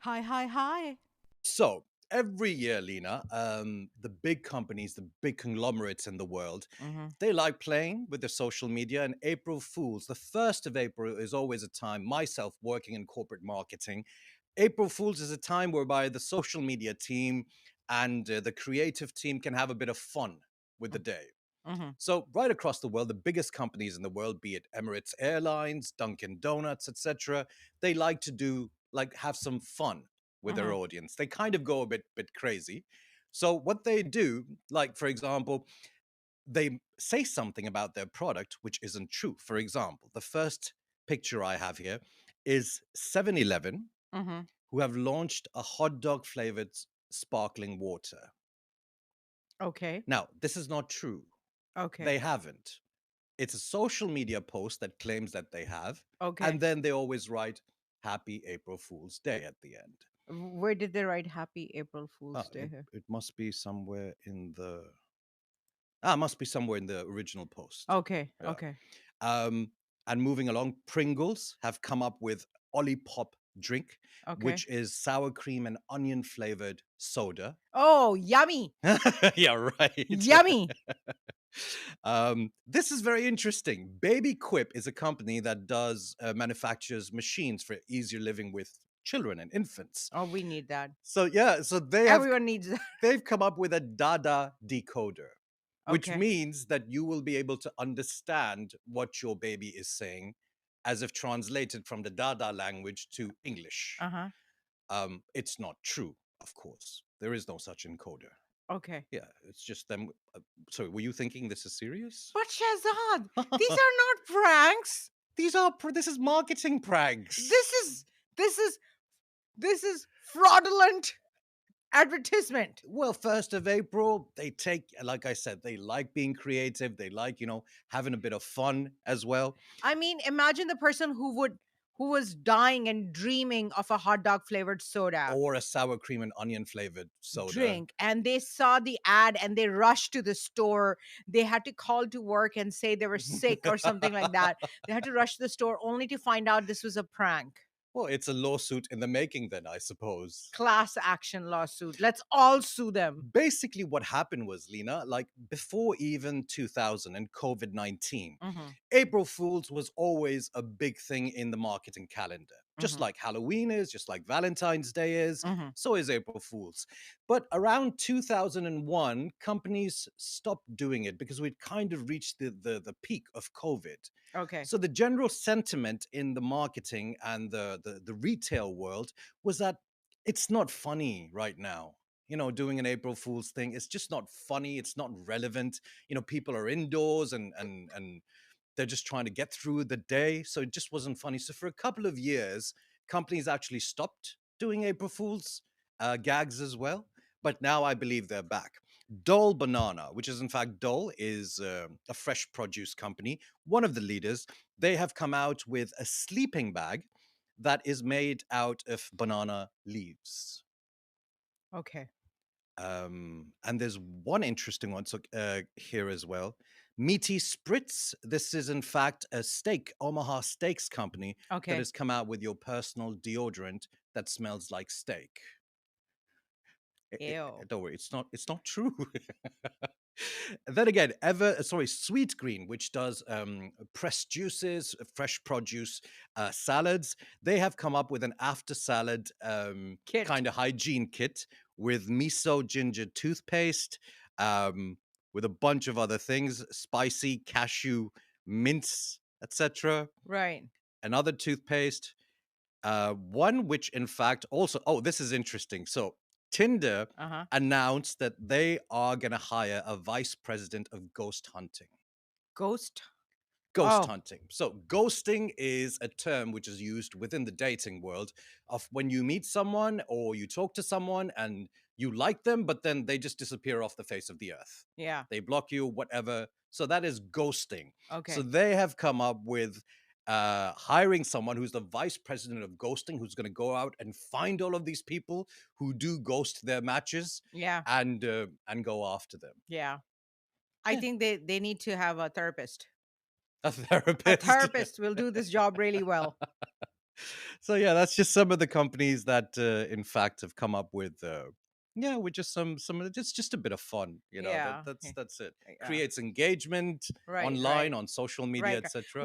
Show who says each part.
Speaker 1: Hi, hi, hi.
Speaker 2: So every year, Lena, the big companies, the big conglomerates in the world,
Speaker 1: Hmm.
Speaker 2: they like playing with their social media. And April Fools, the 1st of April, is always a time, myself working in corporate marketing, April Fools is a time whereby the social media team and the creative team can have a bit of fun with the day.
Speaker 1: Hmm.
Speaker 2: So, right across the world, the biggest companies in the world, be it Emirates Airlines, Dunkin' Donuts, etc., they like to do have some fun with their
Speaker 1: Hmm.
Speaker 2: audience. They kind of go a bit crazy. So, what they do, like for example, they say something about their product which isn't true. For example, the first picture I have here is 7-Eleven,
Speaker 1: Hmm.
Speaker 2: who have launched a hot dog flavored sparkling water.
Speaker 1: Okay.
Speaker 2: Now, this is not true.
Speaker 1: Okay.
Speaker 2: They haven't. It's a social media post that claims that they have, and
Speaker 1: Okay.
Speaker 2: then they always write Happy April Fool's Day at the end.
Speaker 1: Where did they write Happy April Fool's Day
Speaker 2: It,
Speaker 1: here?
Speaker 2: it must be somewhere in the it must be somewhere in the original post.
Speaker 1: Okay.
Speaker 2: Yeah.
Speaker 1: Okay.
Speaker 2: Um, and moving along, Pringles have come up with Olipop drink,
Speaker 1: Okay.
Speaker 2: which is sour cream and onion flavored soda.
Speaker 1: Oh, yummy.
Speaker 2: Yeah, right.
Speaker 1: Yummy.
Speaker 2: This is very interesting. Baby Quip is a company that does manufactures machines for easier living with children and infants.
Speaker 1: Oh, we need that.
Speaker 2: So yeah, so
Speaker 1: Everyone needs that.
Speaker 2: they've come up with a Dada decoder, which
Speaker 1: Okay.
Speaker 2: means that you will be able to understand what your baby is saying, as if translated from the Dada language to English.
Speaker 1: Uh-huh.
Speaker 2: It's not true, of course. There is no such encoder.
Speaker 1: Okay.
Speaker 2: Yeah, it's just them. Sorry, were you thinking this is serious?
Speaker 1: But Shehzad, these are not pranks.
Speaker 2: This is marketing pranks.
Speaker 1: This is this is this is fraudulent advertisement.
Speaker 2: Well, 1st of April, they take, like I said, they like being creative. They like, having a bit of fun as well.
Speaker 1: I mean, imagine the person who was dying and dreaming of a hot dog flavored soda
Speaker 2: Or a sour cream and onion flavored soda.
Speaker 1: drink, and they saw the ad and they rushed to the store. They had to call to work and say they were sick or something like that. They had to rush to the store only to find out this was a prank.
Speaker 2: Well, it's a lawsuit in the making, then, I suppose.
Speaker 1: Class action lawsuit. Let's all sue them.
Speaker 2: Basically, what happened was, Lena, like before even 2000 and COVID 19,
Speaker 1: Hmm.
Speaker 2: April Fools was always a big thing in the marketing calendar. Just
Speaker 1: Hmm.
Speaker 2: like Halloween is, just like Valentine's Day is,
Speaker 1: Hmm.
Speaker 2: so is April Fools. But around 2001, companies stopped doing it because we'd kind of reached the peak of COVID.
Speaker 1: Okay.
Speaker 2: So the general sentiment in the marketing and the retail world was that it's not funny right now. Doing an April Fool's thing, it's just not funny. It's not relevant. People are indoors and they're just trying to get through the day. So it just wasn't funny. So for a couple of years, companies actually stopped doing April Fool's gags as well. But now I believe they're back. Dole Banana, which is in fact Dole, is a fresh produce company. One of the leaders, they have come out with a sleeping bag that is made out of banana leaves.
Speaker 1: Okay.
Speaker 2: And there's one interesting one here as well. Meaty Spritz. This is in fact a Omaha Steaks company that
Speaker 1: Okay.
Speaker 2: has come out with your personal deodorant that smells like steak.
Speaker 1: Ew.
Speaker 2: Don't worry, it's not true. Then again, Sweet Green, which does pressed juices, fresh produce, salads, they have come up with an after salad
Speaker 1: Kit.
Speaker 2: kind of hygiene kit with miso ginger toothpaste, with a bunch of other things, spicy cashew mints, etc.
Speaker 1: Right.
Speaker 2: Another toothpaste, one which, in fact, also, oh, this is interesting. So, Tinder
Speaker 1: Uh-huh.
Speaker 2: announced that they are going to hire a vice president of ghost hunting.
Speaker 1: Ghost.
Speaker 2: Ghost
Speaker 1: Oh.
Speaker 2: hunting. So, ghosting is a term which is used within the dating world of when you meet someone or you talk to someone and you like them, but then they just disappear off the face of the earth.
Speaker 1: Yeah.
Speaker 2: They block you, whatever. So, that is ghosting. So,
Speaker 1: Okay.
Speaker 2: they have come up with hiring someone who's the vice president of ghosting, who's going to go out and find all of these people who do ghost their matches
Speaker 1: Yeah.
Speaker 2: and go after them.
Speaker 1: Yeah. I
Speaker 2: Yeah.
Speaker 1: think they need to have a therapist.
Speaker 2: A
Speaker 1: A
Speaker 2: therapist.
Speaker 1: therapist will do this job really well.
Speaker 2: So yeah, that's just some of the companies that, in fact, have come up with, yeah, with just some just a bit of fun. You know,
Speaker 1: Yeah.
Speaker 2: that's it.
Speaker 1: Yeah.
Speaker 2: Creates engagement
Speaker 1: Right, right,
Speaker 2: online, on social media,
Speaker 1: right. We
Speaker 2: etc.